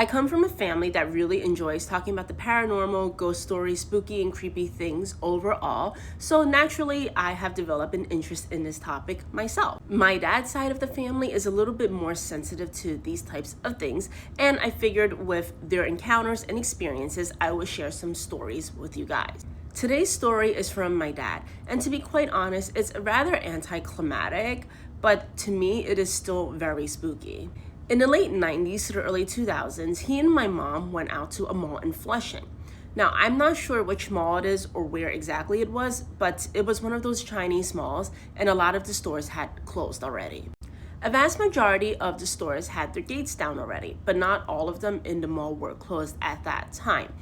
I come from a family that really enjoys talking about the paranormal, ghost stories, spooky and creepy things overall, so naturally I have developed an interest in this topic myself. My dad's side of the family is a little bit more sensitive to these types of things, and I figured with their encounters and experiences, I would share some stories with you guys. Today's story is from my dad, and to be quite honest, it's rather anticlimactic, but to me it is still very spooky. In the late 90s to the early 2000s, he and my mom went out to a mall in Flushing. Now, I'm not sure which mall it is or where exactly it was, but it was one of those Chinese malls, and a lot of the stores had closed already. A vast majority of the stores had their gates down already, but not all of them in the mall were closed at that time.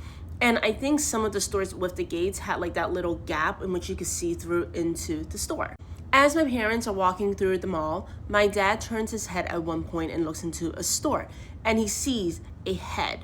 And I think some of the stores with the gates had like that little gap in which you could see through into the store. As my parents are walking through the mall, my dad turns his head at one point and looks into a store, and he sees a head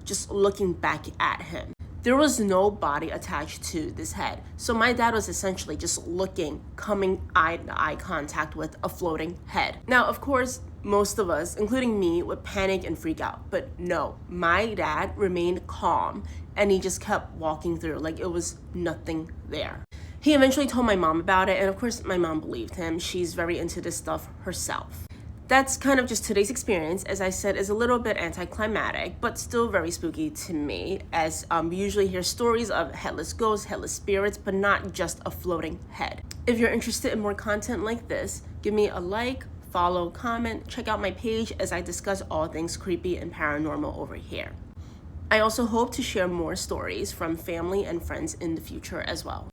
just looking back at him. There was no body attached to this head, so my dad was essentially just looking, coming eye to eye contact with a floating head. Now, of course, most of us, including me, would panic and freak out, but no, my dad remained calm and he just kept walking through like it was nothing there. He eventually told my mom about it, and of course my mom believed him. She's very into this stuff herself. That's kind of just today's experience. As I said, is a little bit anticlimactic, but still very spooky to me, as we usually hear stories of headless ghosts, headless spirits, but not just a floating head. If you're interested in more content like this, give me a like, follow, comment, check out my page as I discuss all things creepy and paranormal over here. I also hope to share more stories from family and friends in the future as well.